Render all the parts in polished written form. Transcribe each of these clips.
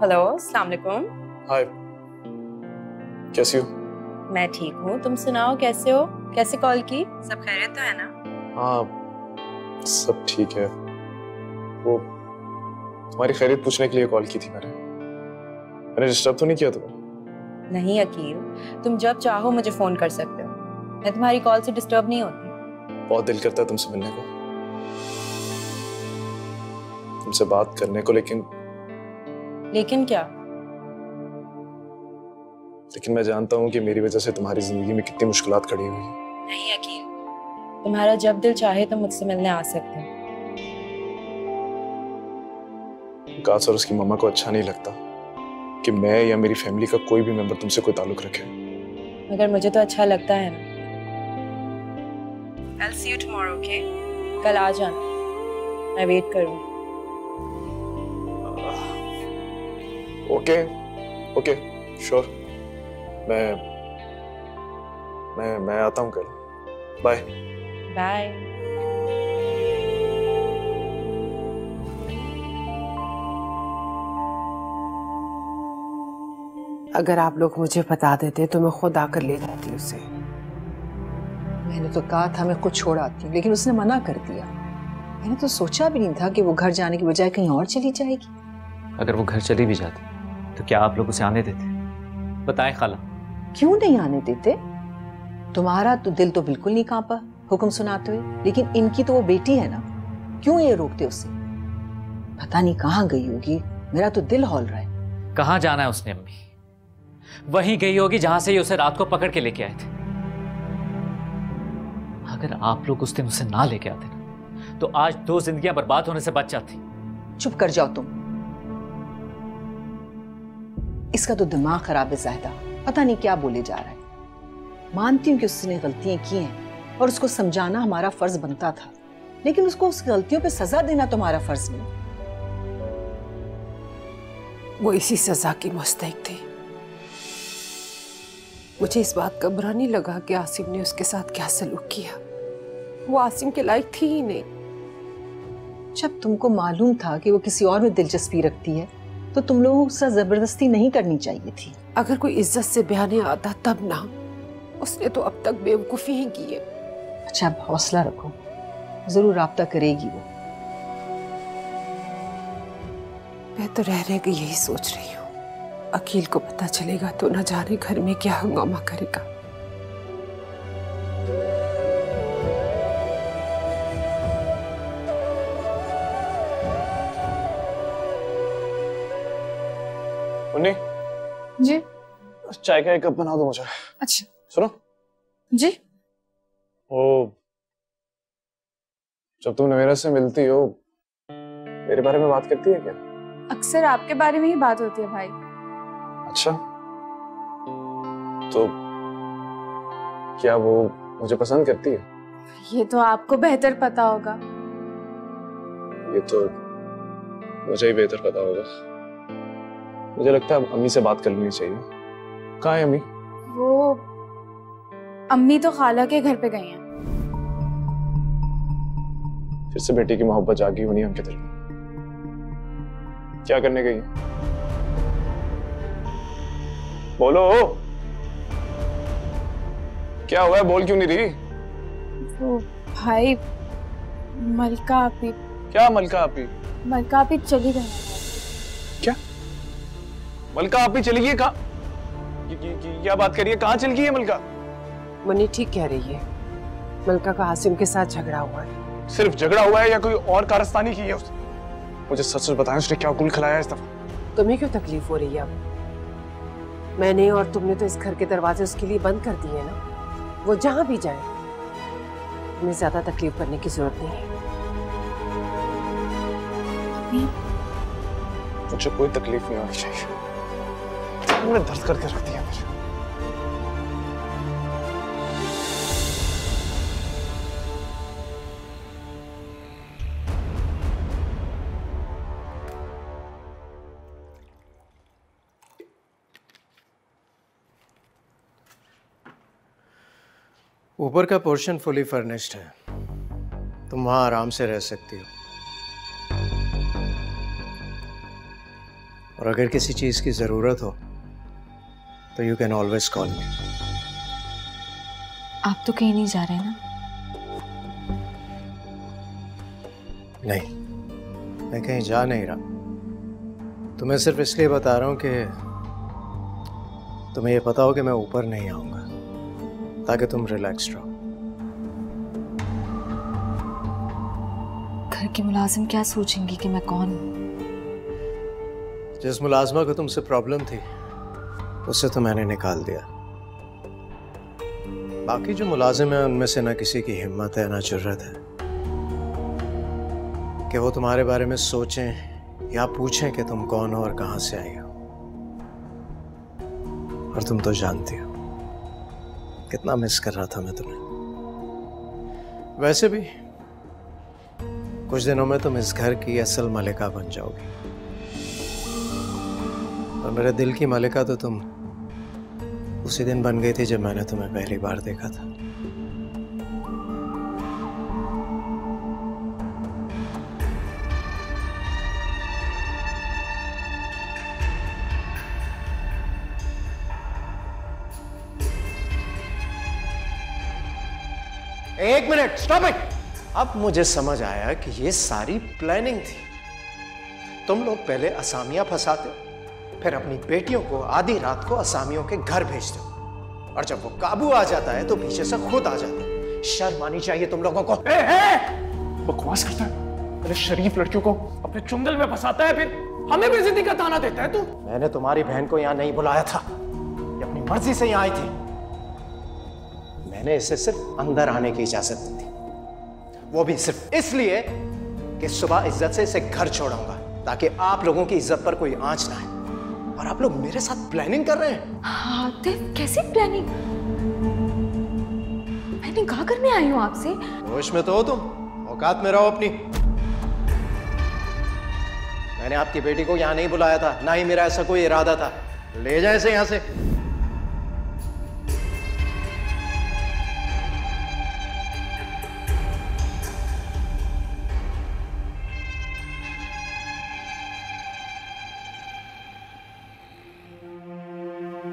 Hello, अस्सलाम वालेकुम। हाय, कैसी हो? मैं ठीक हूँ, तुम सुनाओ कैसे हो? कैसे कॉल की? सब खैरियत तो है ना? हाँ, सब ठीक है। वो तुम्हारी खैरियत पूछने के लिए कॉल की थी मैंने डिस्टर्ब तो नहीं किया तुम्हें? नहीं अकील, तुम जब चाहो मुझे फोन कर सकते हो। मैं तुम्हारी कॉल से डिस्टर्ब नहीं होती। बहुत दिल करता है तुमसे मिलने को, तुमसे बात करने को, लेकिन क्या? लेकिन मैं जानता हूँ कि मेरी वजह से तुम्हारी जिंदगी में कितनी मुश्किलात खड़ी हुई है। नहीं अकील, तुम्हारा जब दिल चाहे तो मुझसे मिलने आ सकते हो। विकास और उसकी मम्मा को अच्छा नहीं लगता कि मैं या मेरी फैमिली का कोई भी मेंबर तुमसे कोई ताल्लुक रखे। मगर मुझे तो अच्छा लगता है ना। I'll see you tomorrow, okay? कल आ जाना, मैं वेट करूँ। ओके ओके श्योर, मैं आता हूँ कल। Bye bye. अगर आप लोग मुझे बता देते तो मैं खुद आकर ले जाती उसे। मैंने तो कहा था मैं खुद छोड़ आती हूँ, लेकिन उसने मना कर दिया। मैंने तो सोचा भी नहीं था कि वो घर जाने की बजाय कहीं और चली जाएगी। अगर वो घर चली भी जाती तो क्या आप लोग उसे आने देते? बताएं खाला। क्यों नहीं आने देते? तुम्हारा तो दिल तो बिल्कुल नहीं कांपा हुक्म सुनाते हुए, लेकिन इनकी तो वो बेटी है ना, क्यों ये रोकते उसे? पता नहीं कहाँ गई होगी, मेरा तो दिल हौल रहा है। कहाँ जाना है उसने अम्मी? वहीं गई होगी जहां से ये उसे रात को पकड़ के लेके आए थे। अगर आप लोग उस दिन उसे ना लेके आते ना, तो आज 2 जिंदगियां बर्बाद होने से बच जाती। चुप कर जाओ तुम। इसका तो दिमाग खराब है ज़ाहिदा, पता नहीं क्या बोले जा रहा है। मानती हूँ कि उसने गलतियां की हैं और उसको समझाना हमारा फर्ज बनता था, लेकिन उसको उस गलतियों पे सजा देना तुम्हारा फर्ज नहीं। वो इसी सजा की मुस्तहिक थी। मुझे इस बात का बुरा नहीं लगा कि आसिम ने उसके साथ क्या सलूक किया। वो आसिम के लायक थी ही नहीं। जब तुमको मालूम था कि वो किसी और में दिलचस्पी रखती है, तो तुम लोगों से जबरदस्ती नहीं करनी चाहिए थी। अगर कोई इज्जत से बयाने आता तब ना, उसने तो अब तक बेवकूफी ही की है। अच्छा, अब हौसला रखो, जरूर राब्ता करेगी वो। मैं तो रह रह के यही सोच रही हूँ, अकील को पता चलेगा तो न जाने घर में क्या हंगामा करेगा। मुन्नी जी। चाय का एक कप बना दो मुझे। अच्छा। सुनो जी। वो जब तुम नवेरा से मिलती हो, मेरे बारे में बात करती है क्या? अक्सर आपके बारे में ही बात होती है भाई। अच्छा, तो क्या वो मुझे पसंद करती है? ये तो आपको बेहतर पता होगा। ये तो मुझे ही बेहतर पता होगा। मुझे लगता है अब अम्मी से बात कर लेनी चाहिए। कहाँ है अम्मी? वो अम्मी तो खाला के घर पे गई हैं। फिर से बेटी की मोहब्बत जागी होनी उनके दिल में। क्या करने गई है? बोलो, क्या हुआ है? बोल क्यों नहीं रही? वो भाई, मलका आपी। क्या मलका आपी? मलका आपी चली गई। क्या मलका आपी चली गई? कहाँ? क्या बात करिए, कहाँ चल गई है मलका? मुन्नी ठीक कह रही है, मलका का आसिम के साथ झगड़ा हुआ है। सिर्फ झगड़ा हुआ है या कोई और कारस्तानी की है उसने? मुझे सच सच बताएं, उसने क्या गुल खिलाया इस दफा? तुम्हें क्यों तकलीफ हो रही है? अब मैंने और तुमने तो इस घर के दरवाजे उसके लिए बंद कर दिए ना। वो जहां भी जाए, तुम्हें ज्यादा तकलीफ करने की जरूरत नहीं है। मुझे कोई तकलीफ नहीं होनी चाहिए। तुमने दर्द करके रख दिया मुझे। ऊपर का पोर्शन फुली फर्निश्ड है, तुम वहां आराम से रह सकती हो। और अगर किसी चीज़ की ज़रूरत हो तो यू कैन ऑलवेज कॉल मी। आप तो कहीं नहीं जा रहे ना? नहीं, मैं कहीं जा नहीं रहा। तुम्हें सिर्फ इसलिए बता रहा हूँ कि तुम्हें ये पता हो कि मैं ऊपर नहीं आऊँगा, ताकि तुम रिलैक्स रहो। घर के मुलाजिम क्या सोचेंगे कि मैं कौन हूँ? जिस मुलाजमा को तुमसे प्रॉब्लम थी उससे तो मैंने निकाल दिया। बाकी जो मुलाजिम है उनमें से ना किसी की हिम्मत है ना जुर्रत है कि वो तुम्हारे बारे में सोचें या पूछें कि तुम कौन हो और कहां से आई हो। और तुम तो जानती हो कितना मिस कर रहा था मैं तुम्हें। वैसे भी कुछ दिनों में तुम इस घर की असल मलिका बन जाओगी, और मेरे दिल की मलिका तो तुम उसी दिन बन गई थी जब मैंने तुम्हें पहली बार देखा था। एक मिनट, स्टॉप इट। अब मुझे समझ आया कि ये सारी प्लानिंग थी। तुम लोग पहले असामियां फंसाते हो, फिर अपनी बेटियों को आधी रात को असामियों के घर भेजते हो, और जब वो काबू आ जाता है तो पीछे से खुद आ जाता है। शर्म आनी चाहिए तुम लोगों को। बकवास करता है। अरे शरीफ लड़कियों को अपने चुंगल में फंसाता है, फिर हमें बेइज्जती का ताना देता है तू। मैंने तुम्हारी बहन को यहाँ नहीं बुलाया था, ये अपनी मर्जी से यहाँ आई थी। मैंने इसे सिर्फ अंदर आने की इजाजत दी थी, वो भी सिर्फ इसलिए कि सुबह इज्जत से इसे घर छोड़ाऊंगा, ताकि आप लोगों की इज्जत पर कोई आंच ना आए। और आप लोग मेरे साथ प्लानिंग कर रहे हैं। आतिफ, कैसी प्लानिंग? मैं निकाह करने आई हूँ आपसे। होश में तो हो तुम, औकात में रहो अपनी। मैंने आपकी बेटी को यहाँ नहीं बुलाया था, ना ही मेरा ऐसा कोई इरादा था। ले जाए इसे यहाँ से।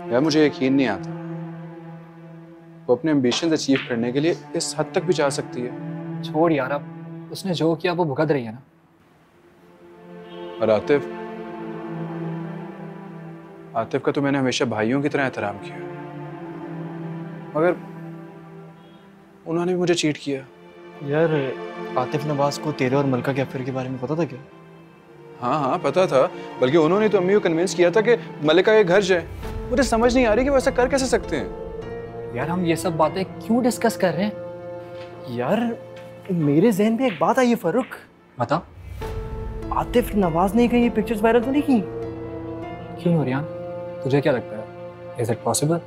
यार मुझे यकीन नहीं आता वो अपने एम्बिशंस अचीव करने के लिए इस हद तक भी जा सकती है। छोड़ यार, अब उसने जो किया वो भुगत रही है ना। और आतिफ का तो मैंने हमेशा भाइयों की तरह एहतराम किया, मगर उन्होंने भी मुझे चीट किया। यार आतिफ नवाज को तेरे और मलका के अफेयर के बारे में पता था क्या? हाँ पता था, बल्कि उन्होंने तो अम्मी को कन्विंस किया था कि मलिका के घर जाए। मुझे समझ नहीं आ रही कि वो ऐसा कर कैसे सकते हैं। यार हम ये सब बातें क्यों डिस्कस कर रहे हैं? यार मेरे जहन में एक बात आई है फरूक। बता। आतिफ नवाज ने कहीं ये पिक्चर्स वायरल तो नहीं की? क्यों नूरियान, तुझे क्या लगता है? Is it possible?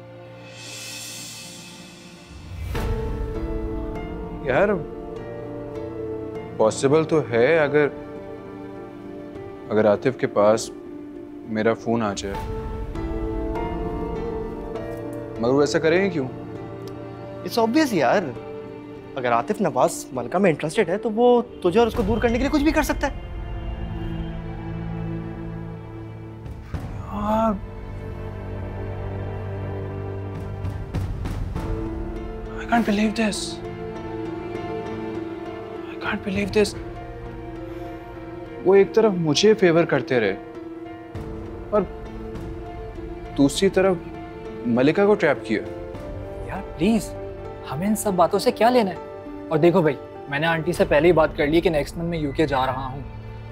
यार पॉसिबल तो है, अगर आतिफ के पास मेरा फोन आ जाए, मगर वो ऐसा करेंगे क्यों? इट्स ऑब्वियस यार, अगर आतिफ नवाज मलका में इंटरेस्टेड है तो वो तुझे और उसको दूर करने के लिए कुछ भी कर सकता है। यार I can't believe this. I can't believe this. वो एक तरफ मुझे फेवर करते रहे और दूसरी तरफ मलिका को ट्रैप किया। यार प्लीज, हमें इन सब बातों से क्या लेना है? और देखो भाई, मैंने आंटी से पहले ही बात कर ली कि नेक्स्ट मंथ मैं यूके जा रहा हूँ,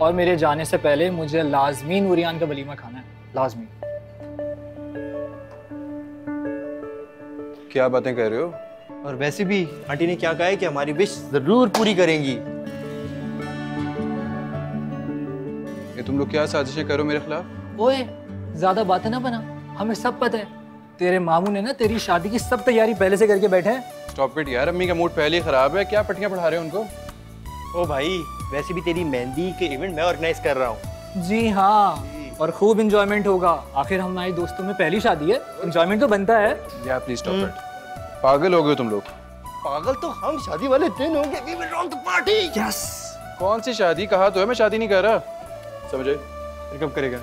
और मेरे जाने से पहले मुझे लाजमी नूरियान का वलीमा खाना है, लाजमी। क्या बातें कर रहे हो? और वैसे भी आंटी ने क्या कहा है कि हमारी विश जरूर पूरी करेंगी। ये तुम लोग क्या साजिशें करो मेरे खिलाफ? ओए, ज्यादा बातें ना बना, हमें सब पता है। तेरे मामू ने ना तेरी शादी की सब तैयारी पहले से करके बैठे हैं। स्टॉप इट यार, अम्मी का मूड पहले ही खराब है, क्या पट्टियां पढ़ा रहे हो उनको? ओ भाई, वैसे भी तेरी मेहंदी के इवेंट मैं ऑर्गेनाइज कर रहा हूँ। जी हाँ, और खूब एंजॉयमेंट होगा। आखिर हमारे दोस्तों में पहली शादी है, एंजॉयमेंट तो बनता है। यार प्लीज स्टॉप इट, पागल हो गए तुम लोग। पागल तो हम शादी वाले दिन होंगे। We will rock the party. Yes. कौन सी शादी? कहा तो है मैं शादी नहीं कर रहा। समझे? फिर कब करेगा?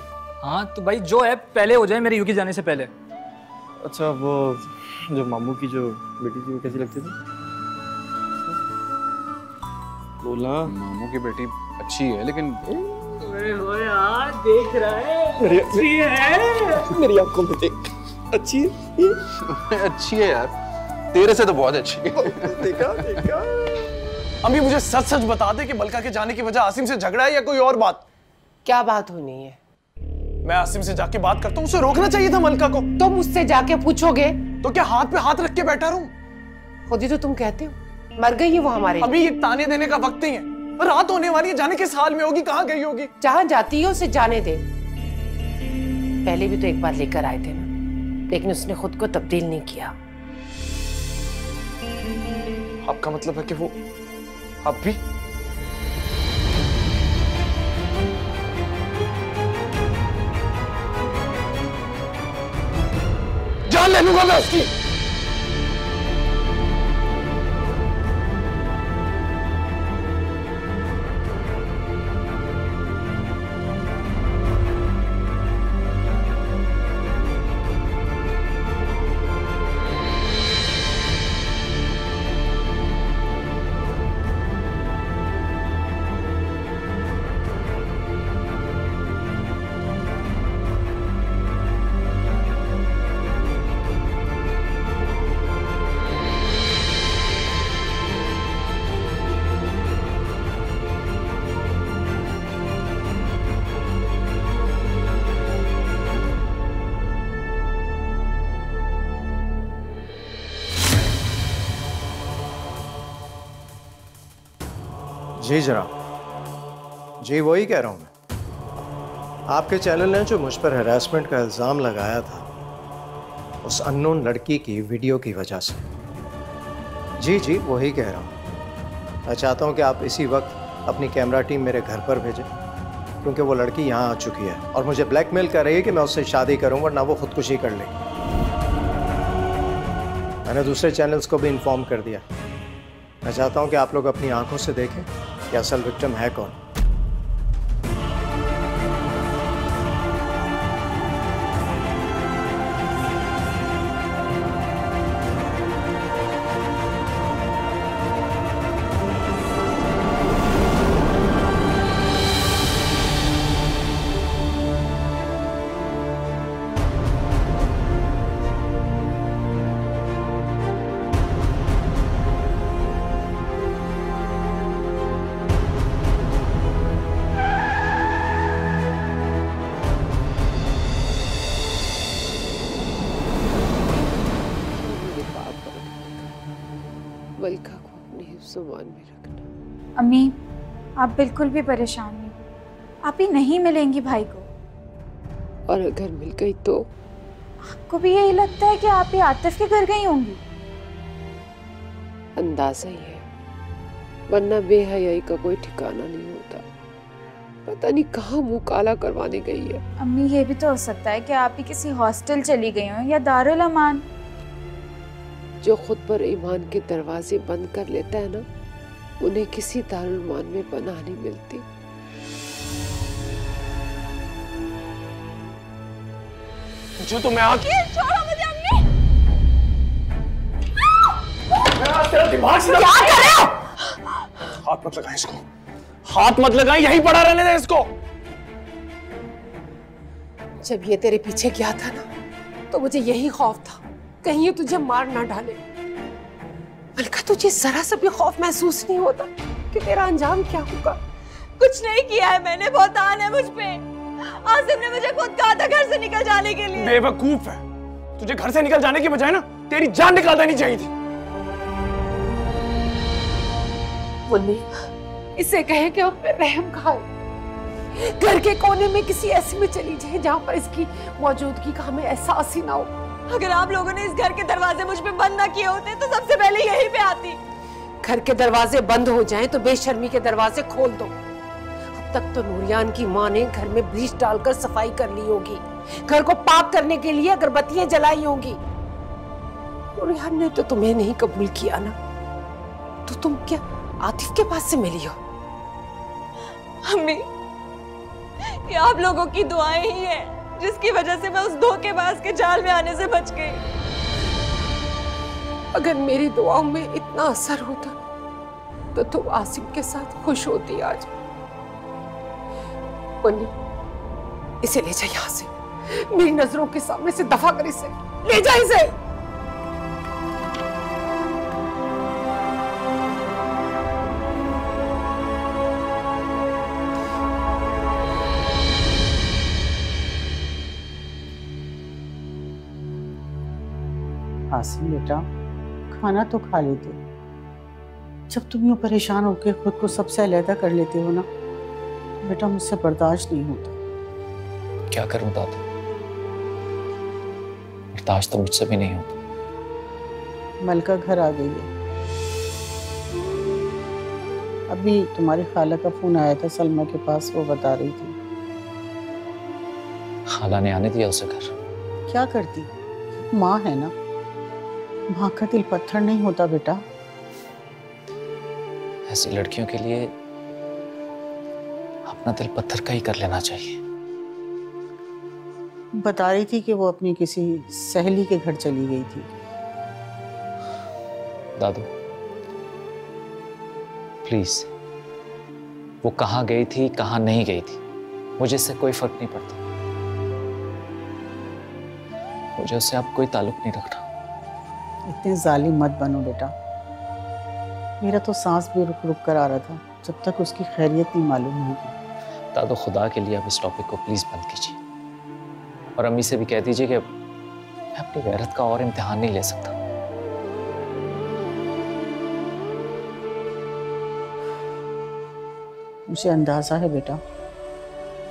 हाँ तो भाई जो है पहले हो जाए मेरे यूके जाने से पहले। अच्छा वो जो मामू की जो बेटी थी वो कैसी लगती थी? बोलना। मामू की बेटी अच्छी है लेकिन यार देख रहा है अच्छी है। मेरी आंखों में देख, अच्छी है। अच्छी है यार, तेरे से तो बहुत अच्छी है। देखा देखा। अम्मी मुझे सच सच बता दे कि मलका के जाने की वजह आसिम से झगड़ा है या कोई और बात? क्या बात होनी है? मैं आसिम से जाके बात करता हूँ, उसे रोकना चाहिए था मलका को। तो मुझसे जाके पूछोगे तो क्या हाथ पे हाथ रख के बैठा रहूं? खुद ही तो तुम कहते हो मर गई है वो हमारे लिए। अभी ये ताने देने का वक्त नहीं है, रात होने वाली है, जाने किस हाल में होगी, कहाँ गई होगी। जहां जाती है उसे जाने दे। पहले भी तो एक बार लेकर आए थे ना, लेकिन उसने खुद को तब्दील नहीं किया। आपका मतलब है कि वो अब भी? जान ले लूंगा मैं उसकी। जी जनाब, जी वही कह रहा हूँ मैं। आपके चैनल ने जो मुझ पर हैरेसमेंट का इल्ज़ाम लगाया था उस अननोन लड़की की वीडियो की वजह से। जी जी वही कह रहा हूँ। मैं चाहता हूँ कि आप इसी वक्त अपनी कैमरा टीम मेरे घर पर भेजें, क्योंकि वो लड़की यहाँ आ चुकी है और मुझे ब्लैकमेल कर रही है कि मैं उससे शादी करूँ वरना वो खुदकुशी कर लेगी। मैंने दूसरे चैनल्स को भी इन्फॉर्म कर दिया। मैं चाहता हूँ कि आप लोग अपनी आंखों से देखें कि असल विक्टिम है कौन। मलका को अपने हिफ्ज़-ओ-मान में रखना। अम्मी आप बिल्कुल भी परेशान नहीं, आप ही नहीं मिलेंगी भाई को। और अगर मिल गई तो? आपको भी यही लगता है कि आप ही आतिफ के घर गई होंगी? अंदाजा ही है, वरना बेहयाई का कोई ठिकाना नहीं होता। पता नहीं कहाँ मुंह काला करवाने गई है। अम्मी ये भी तो हो सकता है कि आप ही किसी हॉस्टल चली गई हो या दारुल अमान। जो खुद पर ईमान के दरवाजे बंद कर लेता है ना, उन्हें किसी दारुल अमान में पनाह नहीं मिलती। जो तो मैं आके छोड़ो मुझे अम्मी। तेरा दिमाग से क्या कर रहे हो? हाथ मत लगाएं इसको, हाथ मत लगाएं, यहीं पड़ा रहने दे इसको। जब ये तेरे पीछे गया था ना, तो मुझे यही खौफ था कहीं ये तुझे मार ना डाले। मलका तुझे जरा सा भी खौफ महसूस नहीं होता कि तेरा अंजाम क्या होगा? कुछ नहीं किया है मैंने, बहुत आन है मुझ पे। आसिम ने मुझे खुद कहा था घर से निकल जाने के लिए। बेवकूफ है, तुझे घर से निकल जाने की बजाय ना तेरी जान निकाल देनी चाहिए थी। मुन्नी, इसे कहे कि अब रहम खाए, घर के कोने में किसी ऐसे में चली जाए जहां पर इसकी मौजूदगी का हमें एहसास ही ना हो। अगर आप लोगों ने इस घर के दरवाजे मुझ पे बंद ना किए होते तो सबसे पहले यहीं पे आती। घर के दरवाजे बंद हो जाएं तो बेशर्मी के दरवाजे खोल दो। अब तक तो नूरियान की माँ ने घर में ब्लीच डालकर सफाई कर ली होगी, घर को पाक करने के लिए अगरबत्तियां जलाई होंगी। नूरियान ने तो तुम्हें नहीं कबूल किया ना, तो तुम क्या आतिफ के पास से मिली हो? अम्मी, ये आप लोगों की दुआएं ही है। जिसकी वजह से मैं उस धोखेबाज के जाल में आने से बच गई। अगर मेरी दुआओं में इतना असर होता तो तुम आसिम के साथ खुश होती आज। मुन्नी, इसे ले जा यहाँ से, मेरी नजरों के सामने से दफा कर इसे, ले जा इसे। आसिम बेटा, खाना तो खा लेते। जब तुम यूं परेशान होकर खुद को सबसे अलहदा कर लेते हो ना बेटा, मुझसे बर्दाश्त नहीं होता। क्या करूं दादू, बर्दाश्त तो मुझसे भी नहीं होता। मलका घर आ गई है। अभी तुम्हारी खाला का फोन आया था सलमा के पास, वो बता रही थी। खाला ने आने दिया उसे घर? क्या करती, माँ है ना, माँ का दिल पत्थर नहीं होता बेटा। ऐसी लड़कियों के लिए अपना दिल पत्थर का ही कर लेना चाहिए। बता रही थी कि वो अपनी किसी सहेली के घर चली गई थी। दादू प्लीज, वो कहाँ गई थी कहाँ नहीं गई थी मुझे इससे कोई फर्क नहीं पड़ता। मुझे उससे अब कोई ताल्लुक नहीं रखना। इतने जालिम मत बनो बेटा। मेरा तो सांस भी रुक रुक कर आ रहा था जब तक उसकी खैरियत नहीं मालूम हुई थी। दादू खुदा के लिए आप इस टॉपिक को प्लीज बंद कीजिए, और अम्मी से भी कह दीजिए कि मैं अपनी गैरत का और इम्तिहान नहीं ले सकता। मुझे अंदाजा है बेटा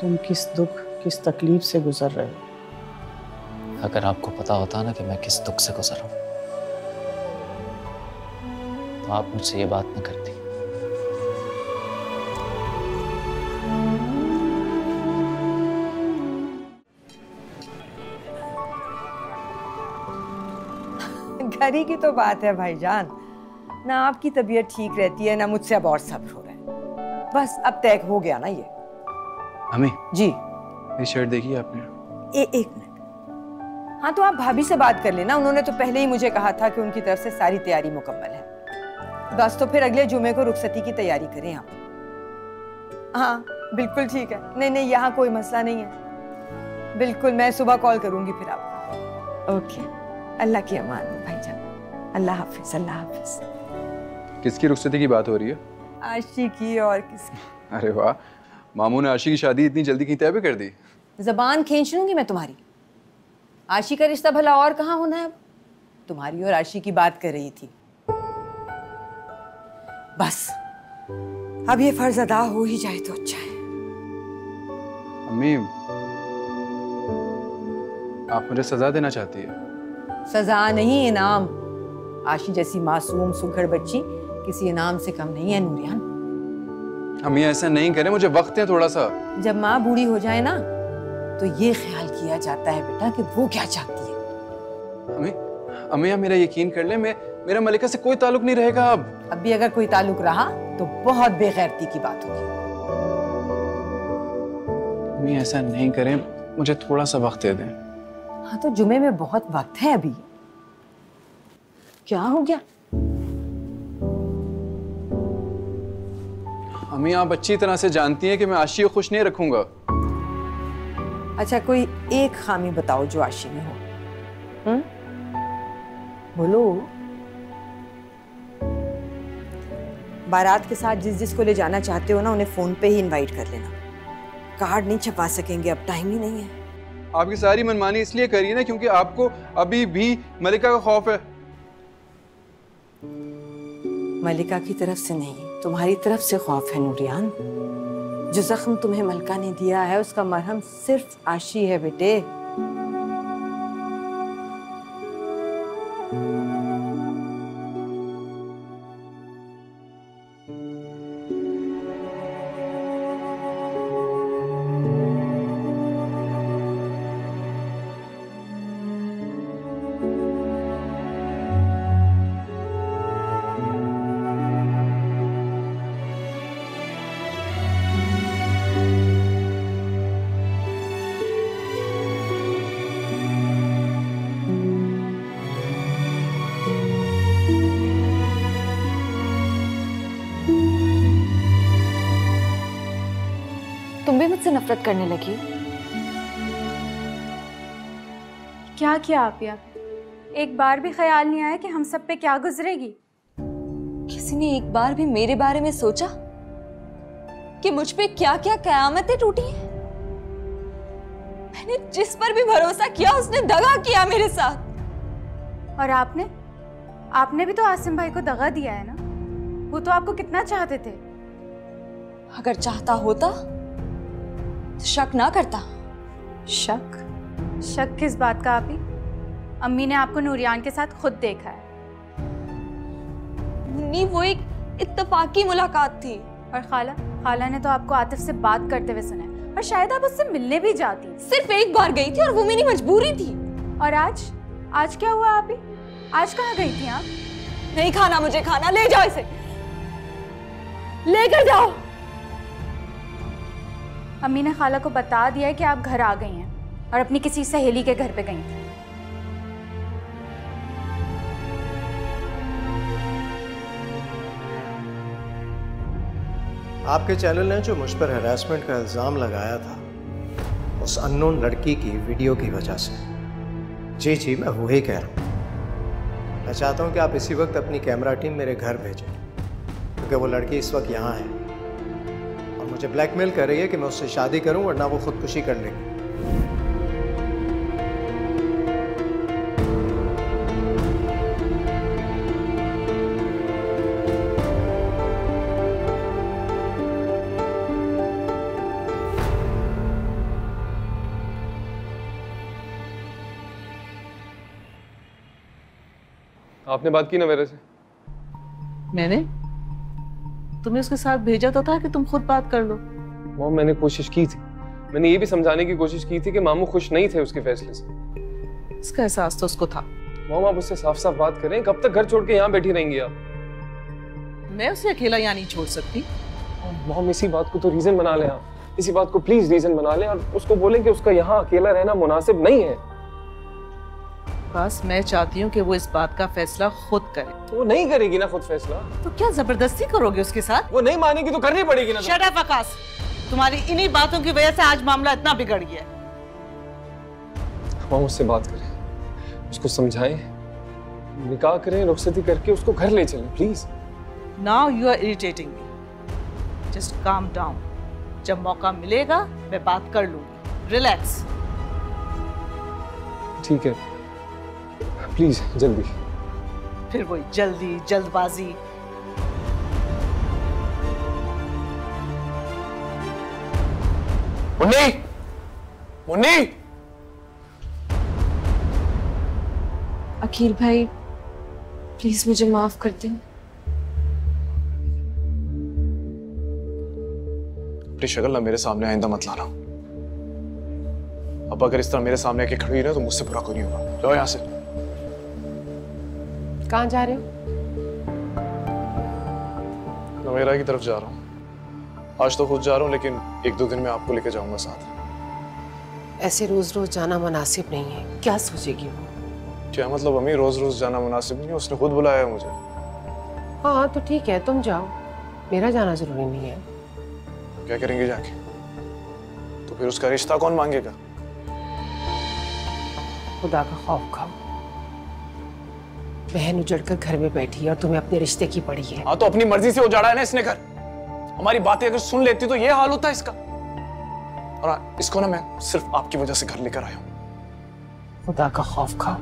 तुम किस दुख किस तकलीफ से गुजर रहे हो। अगर आपको पता होता ना कि मैं किस दुख से गुजर रहा हूं तो आप मुझसे ये बात न करती। घर ही की तो बात है भाईजान, ना आपकी तबीयत ठीक रहती है ना मुझसे अब और सब्र हो रहा है। बस अब तय हो गया ना ये। अम्मी जी ये शर्ट देखी आपने? एक मिनट। हाँ तो आप भाभी से बात कर लेना, उन्होंने तो पहले ही मुझे कहा था कि उनकी तरफ से सारी तैयारी मुकम्मल है। बस तो फिर अगले जुमे को रुखसती की तैयारी करें आप। हाँ बिल्कुल ठीक है। नहीं नहीं यहाँ कोई मसला नहीं है। बिल्कुल मैं सुबह कॉल करूंगी फिर आपको। ओके, अल्लाह की अमान भाईजान। अल्लाह हाफिज। अल्लाह हाफिज। किसकी रुखसती की बात हो रही है? आशी की और किसकी? अरे वाह, मामू ने आशी की शादी इतनी जल्दी की तय भी कर दी। जबान खींच लूंगी मैं तुम्हारी। आशी का रिश्ता भला और कहाँ होना है अब? तुम्हारी और आशी की बात कर रही थी। बस अब ये फर्ज अदा हो ही जाए तो अच्छा है। अम्मी आप मुझे सजा देना चाहती है? सजा नहीं, इनाम। आशी जैसी मासूम सुघड़ बच्ची किसी इनाम से कम नहीं है नूरियान। अम्मी ऐसा नहीं करें, मुझे वक्त है थोड़ा सा। जब माँ बूढ़ी हो जाए ना तो ये ख्याल किया जाता है बेटा कि वो क्या चाहती है। अम्मी अम्मी आप मेरा यकीन कर ले, मेरा मलिका से कोई ताल्लुक नहीं रहेगा अब भी अगर कोई ताल्लुक रहा तो बहुत बेगैरती की बात होगी। अम्मी ऐसा नहीं करें, मुझे थोड़ा सा वक्त दे दें। हाँ तो जुमे में बहुत वक्त है अभी। क्या हो गया? अम्मी आप अच्छी तरह से जानती हैं कि मैं आशी को खुश नहीं रखूंगा। अच्छा कोई एक खामी बताओ जो आशी में हो। बोलो। बारात के साथ जिस जिसको ले जाना चाहते हो ना उन्हें फोन पे ही इनवाइट कर लेना। कार्ड नहीं छपा सकेंगे, अब टाइम ही नहीं है। आपकी सारी मनमानी इसलिए करिए ना क्योंकि आपको अभी भी मलिका का खौफ है। मलिका की तरफ से नहीं, तुम्हारी तरफ से खौफ है नूरियान। जो जख्म तुम्हें मलिका ने दिया है उसका मरहम सिर्फ आशी है बेटे। नफरत करने लगी हो? क्या किया आप यार? एक बार भी ख्याल नहीं आया कि हम सब पे क्या गुजरेगी? किसी ने एक बार भी मेरे बारे में सोचा कि मुझ पे क्या क्या कयामतें टूटी हैं? मैंने जिस पर भी भरोसा किया उसने दगा किया मेरे साथ। और आपने भी तो आसिम भाई को दगा दिया है ना? वो तो आपको कितना चाहते थे। अगर चाहता होता तो शक ना करता। शक किस बात का आपी? अम्मी ने आपको नूरियान के साथ खुद देखा है। नहीं, वो एक इत्तेफाकी मुलाकात थी। और खाला ने तो आपको आतिफ से बात करते हुए सुना है, और शायद आप उससे मिलने भी जाती। सिर्फ एक बार गई थी और वो मेरी मजबूरी थी। और आज क्या हुआ आपी? आज कहाँ गई थी आप? नहीं खाना मुझे खाना, ले जाओ इसे, लेकर जाओ। अम्मी ने खाला को बता दिया है कि आप घर आ गई हैं और अपनी किसी सहेली के घर पे गई थी। आपके चैनल ने जो मुझ पर हैरेसमेंट का इल्ज़ाम लगाया था उस अननोन लड़की की वीडियो की वजह से। जी मैं वही कह रहा हूँ। मैं चाहता हूँ कि आप इसी वक्त अपनी कैमरा टीम मेरे घर भेजें, क्योंकि वो लड़की इस वक्त यहाँ है और मुझे ब्लैकमेल कर रही है कि मैं उससे शादी करूँ वरना वो खुदकुशी कर लेगी। आपने बात की ना मेरे से? मैंने तुम्हें उसके साथ भेजा तो था कि तुम खुद बात कर लो। मॉम, मैंने कोशिश की थी। मैंने ये भी समझाने की कोशिश की थी कि मामू खुश नहीं थे उसके फैसले से। इसका एहसास तो उसको था। मॉम, आप उससे साफ साफ बात करें। कब तक घर छोड़ के यहाँ बैठी रहेंगी आप? मैं उसे अकेला यहाँ नहीं छोड़ सकती। मॉम, इसी बात को तो रीजन बना लें आप। इसी बात को प्लीज रीजन बना लें और उसको बोलें कि उसका यहाँ अकेला रहना मुनासिब नहीं है। बस मैं चाहती हूँ कि वो इस बात का फैसला खुद करे। तो वो नहीं करेगी ना खुद फैसला? तो क्या जबरदस्ती करोगे उसके साथ? वो नहीं मानेगी तो करनी पड़ेगी ना। शट अप आकाश, तुम्हारी इन्हीं बातों की वजह से आज मामला इतना बिगड़ गया है। मॉम, उससे बात करें, उसको समझाएं, निकाह करें, रुखसती करके उसको घर ले चलें please. Now you are irritating me. Just calm down. जब मौका मिलेगा मैं बात कर लूंगी। रिलैक्स। ठीक है, प्लीज जल्दी। फिर वही जल्दी जल्दबाजी। मुन्नी, मुन्नी। अखिल भाई प्लीज मुझे माफ कर दें। अपनी शक्ल ना मेरे सामने आइंदा मत लाना। अब अगर इस तरह मेरे सामने आके खड़ी रहे तो मुझसे बुरा कोई नहीं होगा। जाओ यहाँ से। कहाँ जा रहे हो? नवेरा की तरफ जा रहा हूँ। आज तो खुद जा रहा हूँ, लेकिन 1-2 दिन में आपको लेके जाऊंगा साथ। ऐसे रोज रोज जाना मुनासिब नहीं है। क्या सोचेगी वो? क्या मतलब अम्मी, रोज रोज जाना मुनासिब नहीं है? उसने खुद बुलाया है मुझे। हाँ तो ठीक है, तुम जाओ, मेरा जाना जरूरी नहीं है। क्या करेंगे जाके? तो फिर उसका रिश्ता कौन मांगेगा? खुदा का खौफ खाओ। बहन उजड़कर घर में बैठी है और तुम्हें अपने रिश्ते की पड़ी है। हाँ तो अपनी मर्जी से उजाड़ा है ना इसने घर। हमारी बातें अगर सुन लेती तो ये हाल होता है इसका। और इसको ना मैं सिर्फ आपकी वजह से घर लेकर आया हूँ। खुदा का खौफ खाओ।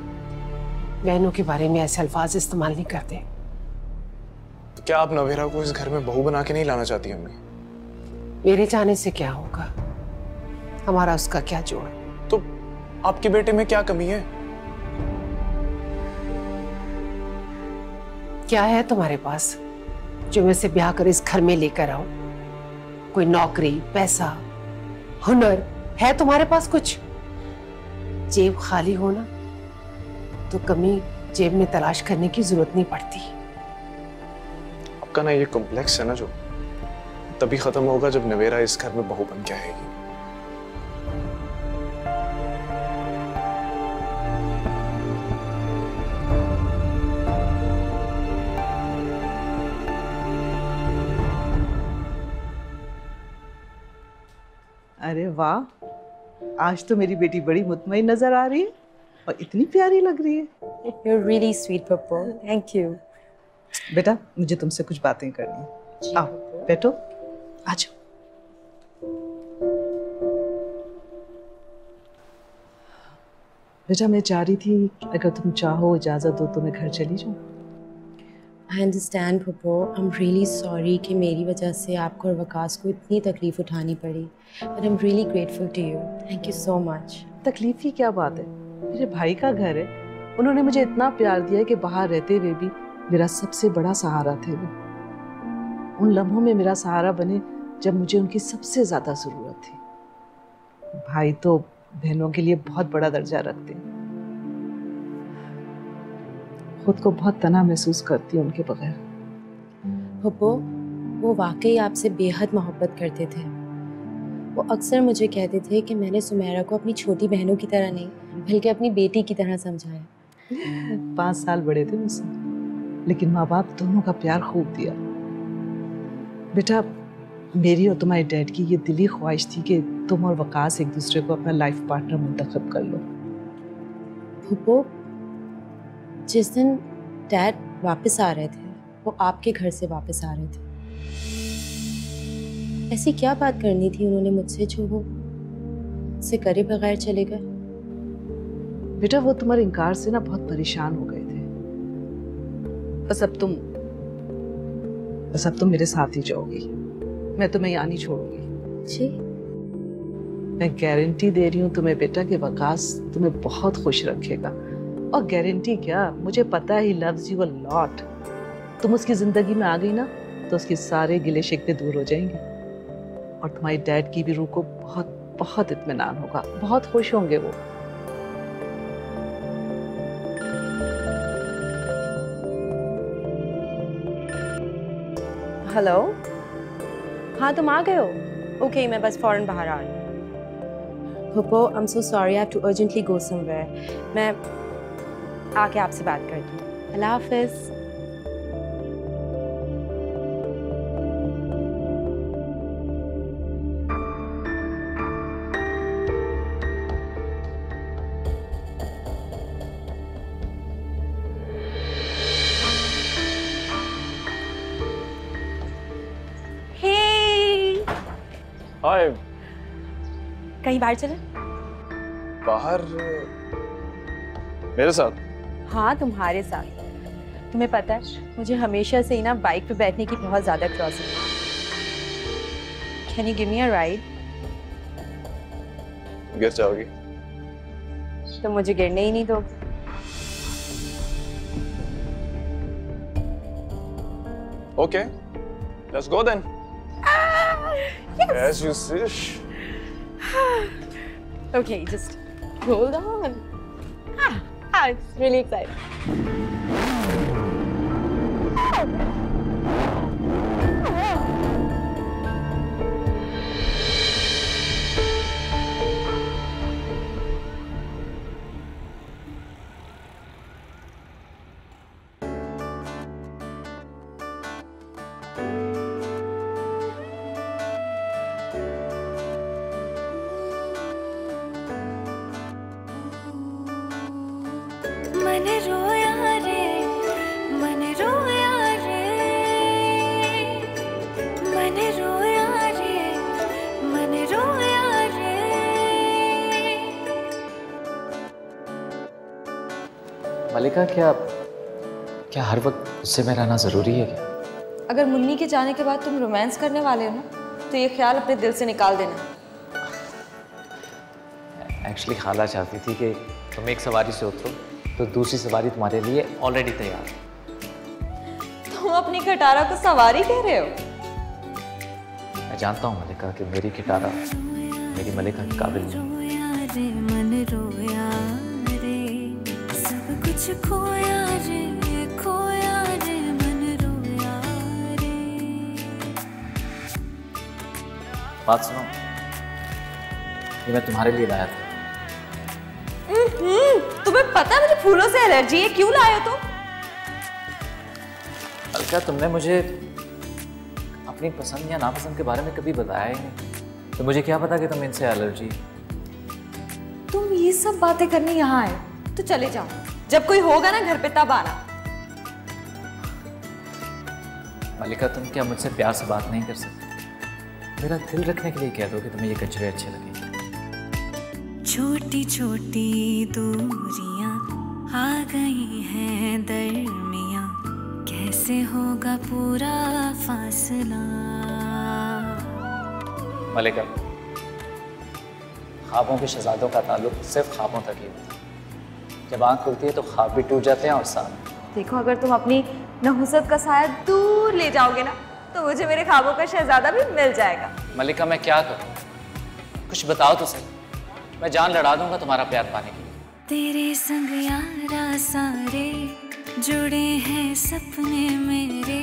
बहनों के बारे में ऐसे अल्फाज इस्तेमाल नहीं करते। तो क्या आप नवेरा को इस घर में बहू बना के नहीं लाना चाहती अम्मी? मेरे जाने से क्या होगा? हमारा उसका क्या जोड़? तो आपके बेटे में क्या कमी है? क्या है तुम्हारे पास जो मैं से ब्याह कर इस घर में लेकर आऊं? कोई नौकरी, पैसा, हुनर है तुम्हारे पास कुछ? जेब खाली हो ना तो कमी जेब में तलाश करने की जरूरत नहीं पड़ती। आपका ना ये कॉम्प्लेक्स है ना, जो तभी खत्म होगा जब नवेरा इस घर में बहू बन के आएगी। अरे वाह, आज तो मेरी बेटी बड़ी मुतमईन नजर आ रही है और इतनी प्यारी लग रही है। You're really sweet, Pappu. Thank you। बेटा मुझे तुमसे कुछ बातें करनी है। आओ बैठो, आ जाओ। बेटा मैं चाह रही थी अगर तुम चाहो इजाजत दो तो मैं घर चली जाऊँ। I understand, Pappu. I'm really sorry कि मेरी वजह से आपको और वकास को इतनी तकलीफ उठानी पड़ी। But I'm really grateful to you. Thank you so much। तकलीफ की क्या बात है, मेरे भाई का घर है, उन्होंने मुझे इतना प्यार दिया कि बाहर रहते हुए भी मेरा सबसे बड़ा सहारा थे वो। उन लम्हों में मेरा सहारा बने जब मुझे उनकी सबसे ज्यादा जरूरत थी। भाई तो बहनों के लिए बहुत बड़ा दर्जा रखते हैं। खुद को बहुत तना महसूस करती हूँ उनके बगैर। पप्पू, वो वाकई आपसे बेहद मोहब्बत करते थे। वो अक्सर मुझे कहते थे कि मैंने सुमेरा को अपनी छोटी बहनों की तरह नहीं बल्कि अपनी बेटी की तरह समझा है। 5 साल बड़े थे मुझसे, लेकिन माँ बाप दोनों का प्यार खूब दिया। बेटा मेरी और तुम्हारे डैड की ये दिली ख्वाहिश थी कि तुम और वकास एक दूसरे को अपना लाइफ पार्टनर मुंतखब कर लो। पप्पू, जिस दिन डैड वापस आ रहे थे वो आपके घर से वापस आ रहे थे। ऐसी क्या बात करनी थी उन्होंने मुझसे जो वो से करे बगैर चले गए? बेटा वो तुम्हारे इनकार से ना बहुत परेशान हो गए थे। बस अब तुम मेरे साथ ही जाओगी, मैं तुम्हें यहाँ नहीं छोड़ूंगी। जी, मैं गारंटी दे रही हूँ तुम्हें बेटा कि वकास तुम्हें बहुत खुश रखेगा। और गारंटी क्या, मुझे पता है he loves you a lot. तुम उसकी जिंदगी में आ गई ना तो उसके सारे गिले शिकवे दूर हो जाएंगे और तुम्हारी डैड की भी रूह को बहुत बहुत इत्मीनान होगा, बहुत खुश होंगे वो। हेलो, हाँ तुम आ गए हो? ओके, मैं बस फौरन बाहर आ रही हूँ। Pappu, I am so sorry, I have to urgently go somewhere. मैं आके आपसे बात करती हूँ। अल्लाह हाफिज़। हाय। कहीं बाहर चले? बाहर? मेरे साथ? हाँ तुम्हारे साथ। तुम्हें पता है मुझे हमेशा से ही ना बाइक पे बैठने की बहुत ज्यादा क्यूरियोसिटी है। Can you give me a ride? गिर जाओगी। तो मुझे गिरने ही नहीं दो। Okay, let's go then. Yes. As you wish. Okay, just hold on. It's really exciting. मलिका, क्या हर वक्त उससे में रहना ज़रूरी है क्या? अगर मुन्नी के जाने के बाद तुम रोमांस करने वाले हो ना तो ये ख्याल अपने दिल से निकाल देना। एक्चुअली खाला चाहती थी कि तुम एक सवारी से उतरो तो दूसरी सवारी तुम्हारे लिए ऑलरेडी तैयार है। तुम अपनी खटारा को सवारी कह रहे हो? मैं जानता हूँ मलिका कि मेरी खटारा मेरी मलिका के काबिल नहीं। कुछ खोया रे मन रोया रे। बात सुनो, ये मैं तुम्हारे लिए लाया था। तुम्हें पता है मुझे फूलों से एलर्जी है, क्यों लाए हो तुम? मलिका, तुमने मुझे अपनी पसंद या नापसंद के बारे में कभी बताया ही नहीं। तो मुझे क्या पता कि तुम्हें इनसे एलर्जी। तुम ये सब बातें करने यहाँ आए तो चले जाओ, जब कोई होगा ना घर पे तब आना। मलिका तुम क्या मुझसे प्यार से बात नहीं कर सकती? मेरा दिल रखने के लिए कह दो कि तुम्हें ये गजरे अच्छे लगे। छोटी छोटी दूरियां आ गई हैं दरमियां, कैसे होगा पूरा फासला। मलिका, ख्वाबों के शहजादों का ताल्लुक सिर्फ ख्वाबों तक ही होता है। जब आंख खुलती है तो ख्वाब भी टूट जाते हैं और साथ। देखो, अगर तुम अपनी नहुसत का साया दूर ले जाओगे ना तो मुझे मेरे ख्वाबों का शहजादा भी मिल जाएगा। मलिका मैं क्या करूं? कुछ बताओ तो सही, मैं जान लड़ा दूंगा तुम्हारा प्यार पाने के लिए। तेरे संग यारा सारे जुड़े हैं सपने मेरे,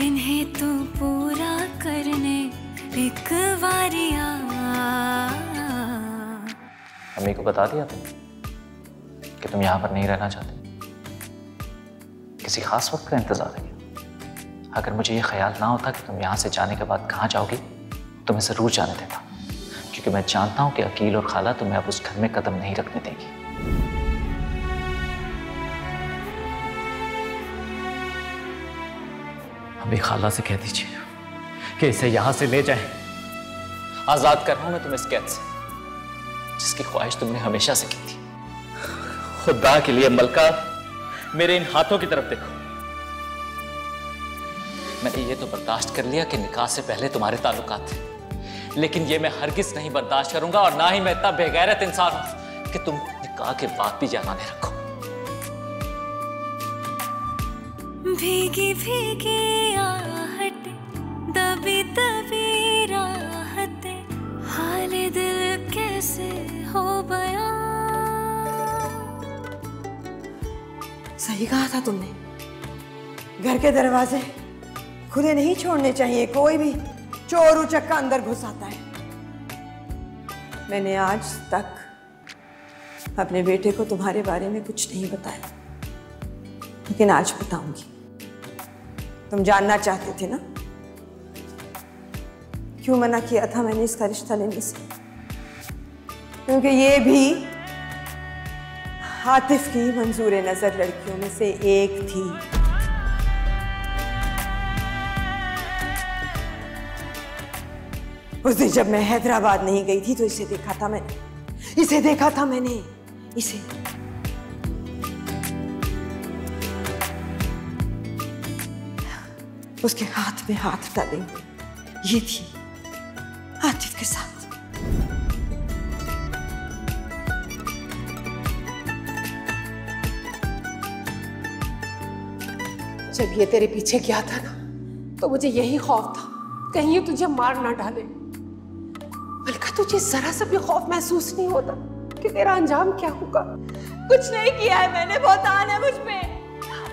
इन्हें तू पूरा करने एक बारिया। अम्मी को बता दिया तुम कि तुम यहाँ पर नहीं रहना चाहते? किसी खास वक्त का इंतजार है? अगर मुझे ये ख्याल ना होता कि तुम यहाँ से जाने के बाद कहाँ जाओगी तो मैं जरूर जाने देता, क्योंकि मैं जानता हूँ कि अकील और खाला तुम्हें अब उस घर में कदम नहीं रखने देगी। अभी खाला से कह दीजिए कि इसे यहाँ से ले जाएं। आजाद कर रहा हूं मैं तुम्हें इस कैद से, जिसकी ख्वाहिश तुमने हमेशा से की थी। खुदा के लिए मलका, मेरे इन हाथों की तरफ देखो। मैंने ये तो बर्दाश्त कर लिया कि निकाह से पहले तुम्हारे ताल्लुकात थे, लेकिन ये मैं हरगिज नहीं बर्दाश्त करूंगा, और ना ही मैं इतना बेगैरत इंसान हूं कि तुम निकाह के बाद भी जमाने रखो। भीगी भीगी आहट, दबी दबी राहते, हाल दिल कैसे हो गया। सही कहा था तुमने, घर के दरवाजे खुले नहीं छोड़ने चाहिए। कोई भी चोर उचक्का अंदर घुस आता है। मैंने आज तक अपने बेटे को तुम्हारे बारे में कुछ नहीं बताया, लेकिन आज बताऊंगी। तुम जानना चाहते थे ना क्यों मना किया था मैंने इसका रिश्ता लेने से? क्योंकि ये भी आतिफ की मंजूर नजर लड़कियों में से एक थी। उस दिन जब मैं हैदराबाद नहीं गई थी तो इसे देखा था मैंने, इसे उसके हाथ में हाथ डाले ये थी आतिफ के साथ। जब ये तेरे पीछे गया था ना तो मुझे यही खौफ था कहीं ये तुझे मार ना डाले। मलिका, तुझे जरा सा भी खौफ महसूस नहीं होता कि तेरा अंजाम क्या होगा? कुछ नहीं किया है मैंने, बहुत आन है मुझ पे।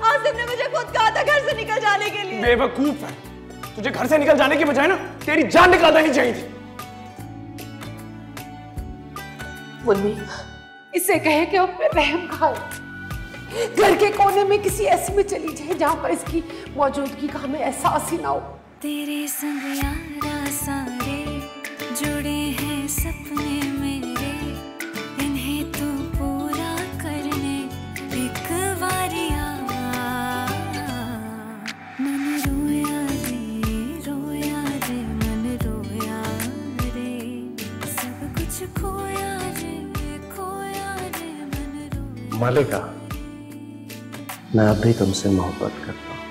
आसिफ ने मुझे खुद कहा था घर से निकल जाने के लिए। बेवकूफ है, तुझे घर से निकल जाने की बजाय ना तेरी जान निकाल देनी चाहिए थी। मुन्नी, इससे कहे कि अब रहम खाए, घर के कोने में किसी ऐसे में चली जाए जहां पर इसकी मौजूदगी का हमें एहसास ही ना हो। तेरे संग यारा सारे जुड़े हैं सपने मेरे, इन्हें तू पूरा करने एक बारिया। मन रोया रे मन रोया रे, सब कुछ खोया रे मन रोया। मलिका, मैं अब भी तुमसे मोहब्बत करता हूं,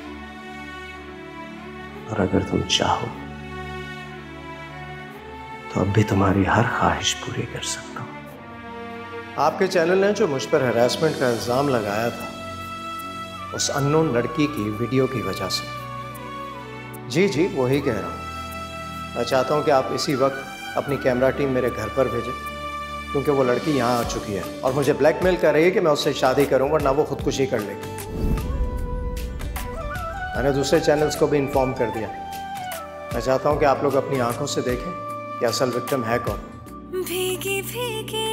और अगर तुम चाहो तो अब भी तुम्हारी हर ख्वाहिश पूरी कर सकता हूं। आपके चैनल ने जो मुझ पर हैरेसमेंट का इल्जाम लगाया था उस अननोन लड़की की वीडियो की वजह से, जी वही कह रहा हूं। मैं चाहता हूं कि आप इसी वक्त अपनी कैमरा टीम मेरे घर पर भेजें, क्योंकि वो लड़की यहाँ आ चुकी है और मुझे ब्लैकमेल कर रही है कि मैं उससे शादी करूं वरना वो खुदकुशी कर लेगी। मैंने दूसरे चैनल्स को भी इन्फॉर्म कर दिया। मैं चाहता हूं कि आप लोग अपनी आंखों से देखें कि असल विक्टिम है कौन। भीगी भीगी